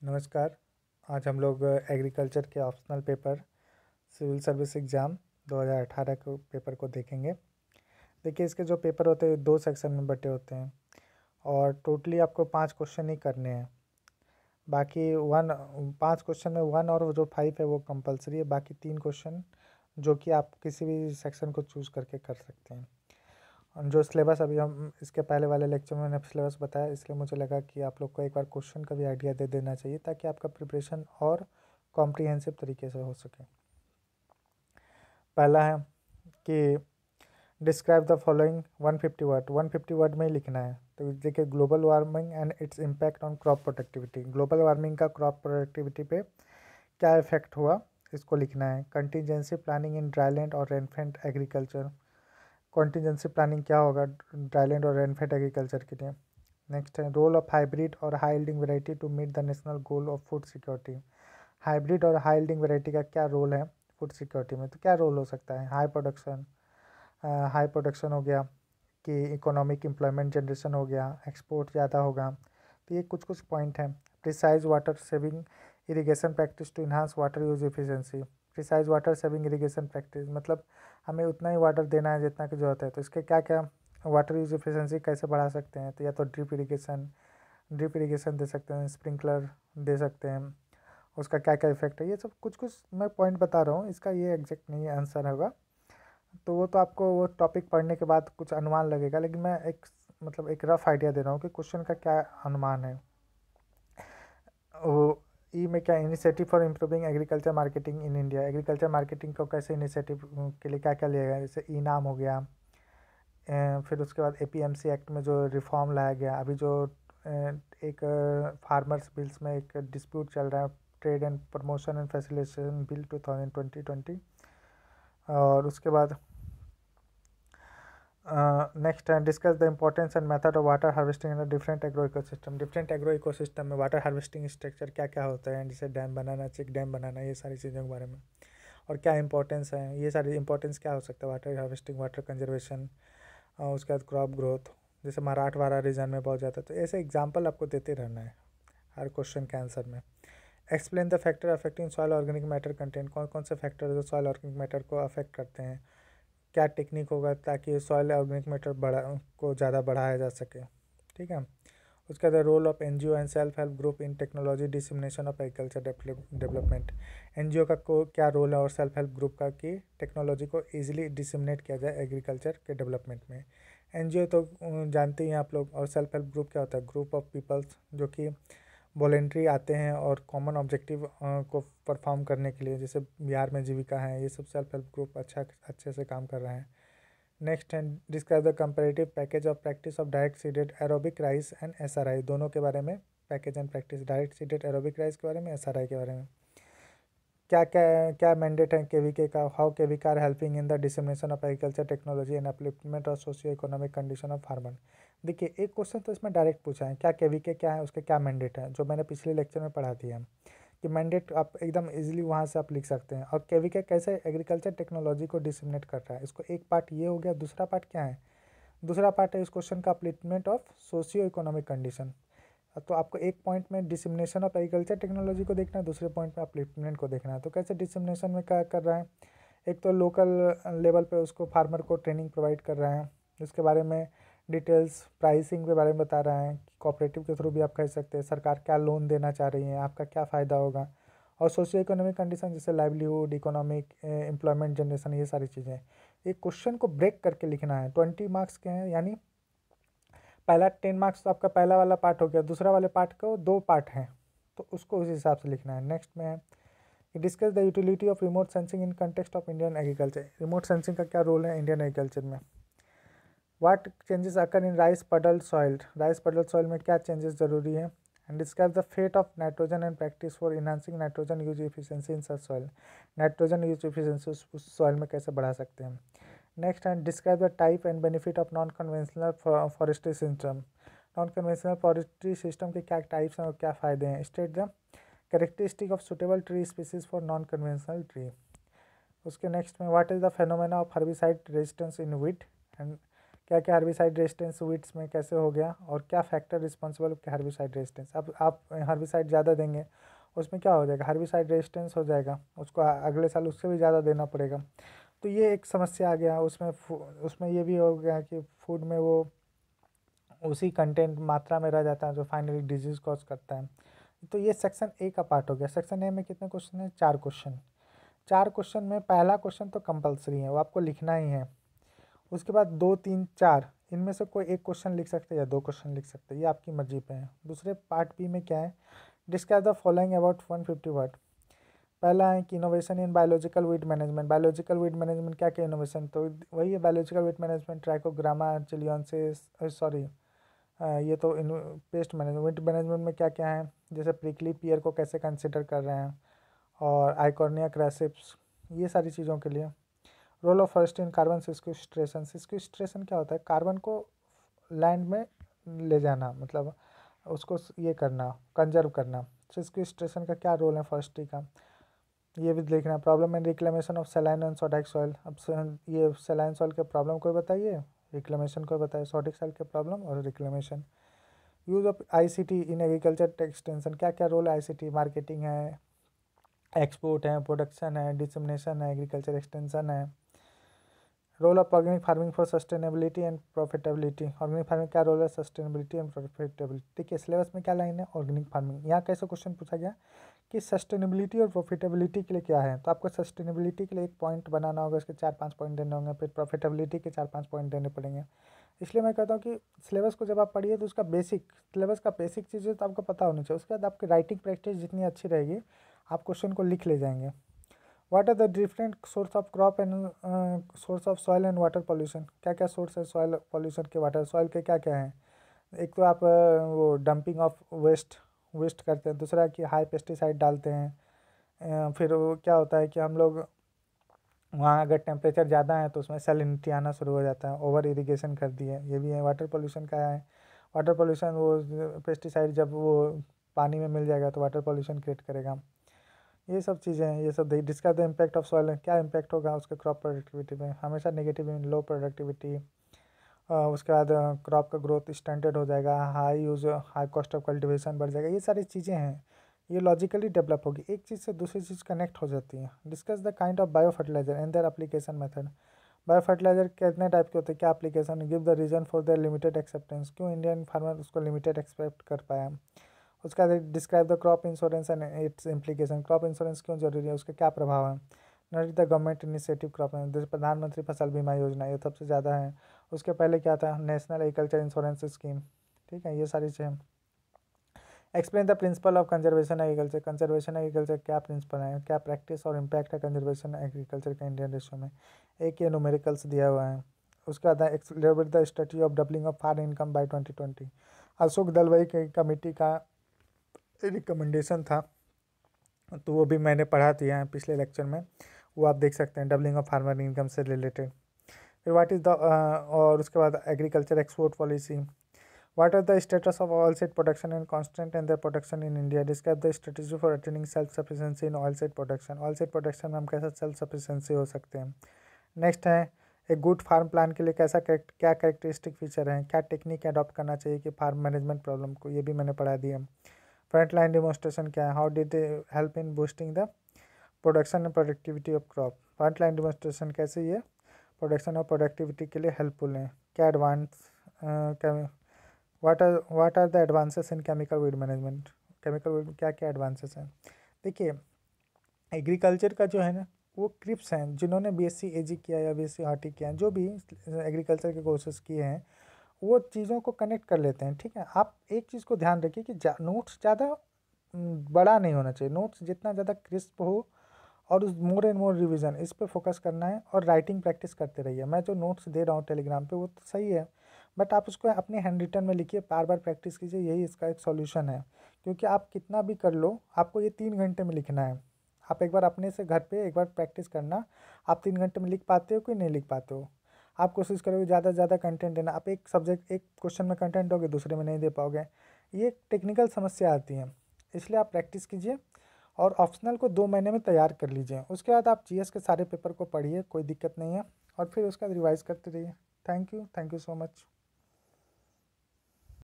नमस्कार। आज हम लोग एग्रीकल्चर के optional paper civil service exam 2018 के पेपर को देखेंगे। देखिए, इसके जो पेपर होते हैं दो सेक्शन में बटे होते हैं और टोटली आपको 5 क्वेश्चन ही करने हैं। बाकी 5 क्वेश्चन में 1 और जो 5 है वो कंपलसरी है। बाकी 3 क्वेश्चन जो कि आप किसी भी सेक्शन को चूज़ करके कर सकते हैं। जो सिलेबस अभी हम इसके पहले वाले लेक्चर में मैंने सिलेबस बताया, इसलिए मुझे लगा कि आप लोग को एक बार क्वेश्चन का भी आइडिया दे देना चाहिए ताकि आपका प्रिपरेशन और कॉम्प्रिहेंसिव तरीके से हो सके। पहला है कि डिस्क्राइब द फॉलोइंग 150 वर्ड में ही लिखना है। तो देखिए, global warming and its impact on crop productivity. Global warming का क्रॉप प्रोडक्टिविटी पे क्या इफेक्ट हुआ, इसको लिखना है। कंटीजेंसी प्लानिंग इन ड्राईलैंड और रेनफेड एग्रीकल्चर। कॉन्टीजेंसी प्लानिंग क्या होगा ड्राईलैंड और रेनफेड एग्रीकल्चर के लिए। नेक्स्ट है रोल ऑफ हाइब्रिड और high yielding variety to meet the national goal of food security. Hybrid और हाई यील्डिंग वैरायटी का क्या रोल है फूड सिक्योरिटी में? तो क्या रोल हो सकता है? हाई प्रोडक्शन हो गया कि इकोनॉमिक एम्प्लॉयमेंट जनरेशन हो गया, एक्सपोर्ट ज़्यादा होगा। तो ये कुछ कुछ पॉइंट हैं। Precise water saving irrigation practice to enhance water use efficiency. Precise water saving irrigation practice मतलब हमें उतना ही वाटर देना है जितना की ज़रूरत है। तो इसके क्या क्या वाटर यूज एफिशिएंसी कैसे बढ़ा सकते हैं? तो या तो ड्रिप इरिगेशन दे सकते हैं, स्प्रिंकलर दे सकते हैं। उसका क्या क्या इफेक्ट है, ये सब कुछ कुछ मैं पॉइंट बता रहा हूँ। इसका ये एग्जैक्ट नहीं आंसर होगा, तो वो तो आपको वो टॉपिक पढ़ने के बाद कुछ अनुमान लगेगा, लेकिन मैं एक रफ आइडिया दे रहा हूँ कि क्वेश्चन का क्या अनुमान है। वो ई में क्या initiative for improving agriculture marketing in India. Agriculture marketing को कैसे इनिशिएटिव के लिए क्या क्या लिया गया, जैसे ई नाम हो गया। फिर उसके बाद एपीएमसी एक्ट में जो रिफॉर्म लाया गया। अभी जो एक फार्मर्स बिल्स में एक डिस्प्यूट चल रहा है, trade and promotion and facilitation bill 2020। और उसके बाद नेक्स्ट है discuss the importance and method of water harvesting in different agro ecosystem. Different agro ecosystem में वाटर हार्वेस्टिंग स्ट्रक्चर क्या क्या होता है, जैसे डैम बनाना, चेक डैम बनाना, ये सारी चीज़ों के बारे में। और क्या इंपॉर्टेंस है, ये सारी इंपॉर्टेंस क्या हो सकता है वाटर हार्वेस्टिंग, वाटर कंजर्वेशन, उसके बाद क्रॉप ग्रोथ, जैसे मराठवाड़ा रीजन में बहुत ज़्यादा। तो ऐसे एग्जाम्पल आपको देते रहना है हर क्वेश्चन के आंसर में। Explain the factor affecting soil organic matter content. कौन कौन से फैक्टर जो सॉइल ऑर्गेनिक मैटर को अफेक्ट करते हैं, क्या टेक्निक होगा ताकि सॉइल ऑर्गेनिक मैटर ज़्यादा बढ़ाया जा सके। ठीक है। उसके बाद role of NGO and self help group in technology dissemination of agriculture development. NGO का क्या रोल है और सेल्फ हेल्प ग्रुप का कि टेक्नोलॉजी को ईजिली डिसमिनेट किया जाए एग्रीकल्चर के डेवलपमेंट में। एनजीओ तो जानते ही हैं आप लोग। और सेल्फ हेल्प ग्रुप क्या होता है? ग्रुप ऑफ पीपल्स जो कि वॉलेंट्री आते हैं और कॉमन ऑब्जेक्टिव को परफॉर्म करने के लिए, जैसे बिहार में जीविका है, ये सब सेल्फ हेल्प ग्रुप अच्छे से काम कर रहे हैं। नेक्स्ट है describe the comparative package of practice of direct seeded aerobic rice and SRI. दोनों के बारे में package and practice, direct seeded aerobic rice के बारे में, एसआरआई के बारे में। क्या क्या क्या मैंडेट है केवीके का? How KVK are helping in the dissemination of agriculture technology and upliftment of socio economic condition of farmer. देखिए, एक क्वेश्चन तो इसमें डायरेक्ट पूछा है, क्या केवीके क्या है, उसके क्या मैंडेट है, जो मैंने पिछले लेक्चर में पढ़ा दिया है कि मैंडेट आप एकदम इजीली वहाँ से आप लिख सकते हैं। और केवीके कैसे एग्रीकल्चर टेक्नोलॉजी को डिसमिनेट कर रहा है, इसको एक पार्ट ये हो गया। दूसरा पार्ट क्या है? दूसरा पार्ट है इस क्वेश्चन का upliftment of socio economic condition. तो आपको एक पॉइंट में डिसमिनेशन ऑफ एग्रीकल्चर टेक्नोलॉजी को देखना है, दूसरे पॉइंट में अपलिफ्टमेंट को देखना है। तो कैसे डिसमिनेशन में क्या कर रहा है? एक तो लोकल लेवल पे उसको फार्मर को ट्रेनिंग प्रोवाइड कर रहा है, उसके बारे में डिटेल्स प्राइसिंग के बारे में बता रहा है। कोऑपरेटिव के थ्रू भी आप कह सकते हैं सरकार क्या लोन देना चाह रही है, आपका क्या फ़ायदा होगा। और सोशियो इकोनॉमिक कंडीशन जैसे लाइवलीहुड, इकोनॉमिक, एम्प्लॉयमेंट जनरेशन, ये सारी चीज़ें। एक क्वेश्चन को ब्रेक करके लिखना है। 20 मार्क्स के हैं, यानी पहला 10 मार्क्स तो आपका पहला वाला पार्ट हो गया, दूसरा वाले पार्ट को 2 पार्ट हैं, तो उसको उस हिसाब से लिखना है। नेक्स्ट में है discuss the utility of remote sensing in context of Indian agriculture. Remote sensing का क्या रोल है इंडियन एग्रीकल्चर में? What changes occur in rice puddle soil. Rice puddle soil में क्या चेंजेस जरूरी है? And describe the fate of nitrogen and practice for enhancing nitrogen use efficiency in such soil. Nitrogen use efficiency उस soil में कैसे बढ़ा सकते हैं? नेक्स्ट है describe the type and benefit of non conventional forestry system. Non conventional forestry system के क्या types हैं और क्या फ़ायदे हैं? State the characteristic of suitable tree species for non conventional tree. उसके नेक्स्ट में what is the phenomena of herbicide resistance in wheat. And क्या क्या हर्बिसाइड रेजिस्टेंस वीट्स में कैसे हो गया, और क्या फैक्टर रिस्पॉन्सिबल हर्बिसाइड रेजिस्टेंस। अब आप हर्बिसाइड ज़्यादा देंगे उसमें क्या हो जाएगा, हर्बिसाइड रेजिस्टेंस हो जाएगा, उसको अगले साल उससे भी ज़्यादा देना पड़ेगा। तो ये एक समस्या आ गया उसमें। उसमें ये भी हो गया कि फूड में वो उसी कंटेंट मात्रा में रह जाता है जो फाइनली डिजीज़ कॉज करता है। तो ये सेक्शन ए का पार्ट हो गया। सेक्शन ए में कितने क्वेश्चन हैं, 4 क्वेश्चन। 4 क्वेश्चन में पहला क्वेश्चन तो कंपलसरी है, वो आपको लिखना ही है। उसके बाद 2, 3, 4 इनमें से कोई एक क्वेश्चन लिख सकते हैं या 2 क्वेश्चन लिख सकते हैं, ये आपकी मर्जी पे है। दूसरे पार्ट बी में क्या है, describe the following about 150 word. पहला है कि innovation in biological weed management. Biological weed management क्या क्या इनोवेशन, तो वही है biological weed management, Trichogramma chilonis, sorry ये तो in pest management. Weed management में क्या क्या है, जैसे प्रिकली पियर को कैसे कंसिडर कर रहे हैं, और आइकॉर्निया क्रैसिप्स, ये सारी चीज़ों के लिए। Role of forest in carbon sequestration. Sequestration क्या होता है, कार्बन को लैंड में ले जाना, मतलब उसको ये करना, कंजर्व करना। सिक्वेस्ट्रेशन का क्या रोल है फॉरेस्ट्री का, ये भी देखना। Problem and reclamation of saline and sodic soil. अब ये सैलाइन सॉइल के प्रॉब्लम कोई बताइए, रिक्लेमेशन कोई बताइए, सोडिक सॉइल के प्रॉब्लम और reclamation. Use of ICT in agriculture extension. क्या क्या रोल है आईसीटी, मार्केटिंग है, एक्सपोर्ट है, प्रोडक्शन है, डिसमिनेशन है, एग्रीकल्चर एक्सटेंशन है। Role of organic farming for sustainability and profitability. Organic farming क्या रोल है, सस्टेनेबिलिटी एंड प्रॉफिटेबिलिटी। ठीक है, सिलेबस में क्या लाइन है, ऑर्गेनिक फार्मिंग। यहाँ कैसे क्वेश्चन पूछा गया कि सस्टेनेबिलिटी और प्रॉफिटेबिलिटी के लिए क्या है, तो आपको सस्टेनेबिलिटी के लिए एक पॉइंट बनाना होगा, उसके 4-5 पॉइंट देने होंगे, फिर प्रॉफिटेबिलिटी के 4-5 पॉइंट देने पड़ेंगे। इसलिए मैं कहता हूँ कि सिलेबस को जब आप पढ़िए तो उसका बेसिक, सिलेबस का बेसिक चीज़ें तो आपको पता होनी चाहिए। उसके बाद आपकी राइटिंग प्रैक्टिस जितनी अच्छी रहेगी, आप क्वेश्चन को लिख ले जाएंगे। What are the different source of crop and source of soil and water pollution. क्या क्या सोर्स है सॉइल पॉल्यूशन के, वाटर सॉइल के क्या क्या हैं। एक तो आप वो डंपिंग ऑफ वेस्ट करते हैं, दूसरा कि हाई पेस्टिसाइड डालते हैं। फिर वो क्या होता है कि हम लोग वहाँ अगर टेम्परेचर ज़्यादा है तो उसमें सैलिनिटी आना शुरू हो जाता है, ओवर इरिगेशन कर दिए, ये भी है। वाटर पोल्यूशन का है, वाटर पोल्यूशन वो पेस्टिसाइड जब वो पानी में मिल जाएगा तो वाटर पोल्यूशन क्रिएट करेगा। ये सब चीज़ें हैं, ये सब discuss the impact of soil. क्या इम्पैक्ट होगा उसके क्रॉप प्रोडक्टिविटी में, हमेशा नेगेटिव, लो प्रोडक्टिविटी। उसके बाद क्रॉप का ग्रोथ स्टंटेड हो जाएगा, हाई कॉस्ट ऑफ कल्टिवेशन बढ़ जाएगा। ये सारी चीज़ें हैं, ये लॉजिकली डेवलप होगी, एक चीज़ से दूसरी चीज़ कनेक्ट हो जाती है। Discuss the kind of bio fertilizer and their application method. Bio fertilizer कितने टाइप के होते हैं, क्या application, give the reason for their limited acceptance, क्यों इंडियन फार्मर उसको लिमिटेड एक्सेप्ट कर पाया। उसका describe the crop insurance and its implication. Crop insurance क्यों जरूरी है, उसके क्या प्रभाव है। Note the government initiative crop, जैसे प्रधानमंत्री फसल बीमा योजना, ये सबसे ज़्यादा है। उसके पहले क्या था, नेशनल एग्रीकल्चर इंश्योरेंस स्कीम। ठीक है, ये सारी चीज़ें। Explain the principle of conservation agriculture. Conservation agriculture क्या प्रिंसिपल है, क्या प्रैक्टिस और इम्पैक्ट है कंजर्वेशन एग्रीकल्चर का इंडियन रेशियो में। एक ये न्यूमेरिकल्स दिया हुआ है। उसके बाद explain the strategy of doubling of farm income by 2020। Ashok Dalwai की कमेटी का रिकमेंडेशन था, तो वो भी मैंने पढ़ा दिया है पिछले लेक्चर में, वो आप देख सकते हैं, डबलिंग ऑफ फार्मर इनकम से रिलेटेड। फिर व्हाट इज़ द और उसके बाद agriculture export policy. What are the status of oil seed production and constant and their production in India. Describe the strategy for attaining self sufficiency in oil seed production. Oil seed production में हम कैसे self sufficiency हो सकते हैं। Next है, एक good farm plan के लिए क्या कैरेक्टरिस्टिक फीचर हैं, क्या टेक्निक अडॉप्ट करना चाहिए कि फार्म मैनेजमेंट प्रॉब्लम को, ये भी मैंने पढ़ा दिया। फ्रंट लाइन डिमोन्स्ट्रेशन क्या है, how did they help in boosting the production and productivity of crop. Front line demonstration कैसे ये प्रोडक्शन और प्रोडक्टिविटी के लिए हेल्पफुल है। क्या advance what are the advances in chemical weed management. Chemical weed क्या क्या एडवांसेस हैं। देखिए, एग्रीकल्चर का जो है ना, वो क्रिप्स हैं जिन्होंने बीएससी एजी किया या बीएससी हार्टी किया, जो भी एग्रीकल्चर के कोर्सेज किए हैं, वो चीज़ों को कनेक्ट कर लेते हैं। ठीक है, आप एक चीज़ को ध्यान रखिए कि नोट्स ज़्यादा बड़ा नहीं होना चाहिए, नोट्स जितना ज़्यादा क्रिस्प हो, और उस मोर एंड मोर रिवीजन इस पे फोकस करना है, और राइटिंग प्रैक्टिस करते रहिए। मैं जो नोट्स दे रहा हूँ टेलीग्राम पे वो तो सही है, बट आप उसको अपने हैंड रिटन में लिखिए, बार बार प्रैक्टिस कीजिए, यही इसका एक सॉल्यूशन है। क्योंकि आप कितना भी कर लो, आपको ये 3 घंटे में लिखना है। आप एक बार अपने से घर पे एक बार प्रैक्टिस करना, आप 3 घंटे में लिख पाते हो कि नहीं लिख पाते हो। आप कोशिश करोगे ज़्यादा से ज़्यादा कंटेंट देना, आप एक सब्जेक्ट एक क्वेश्चन में कंटेंट दोगे, दूसरे में नहीं दे पाओगे, ये टेक्निकल समस्या आती है। इसलिए आप प्रैक्टिस कीजिए, और ऑप्शनल को 2 महीने में तैयार कर लीजिए। उसके बाद आप जीएस के सारे पेपर को पढ़िए, कोई दिक्कत नहीं है, और फिर उसका रिवाइज करते रहिए। Thank you so much.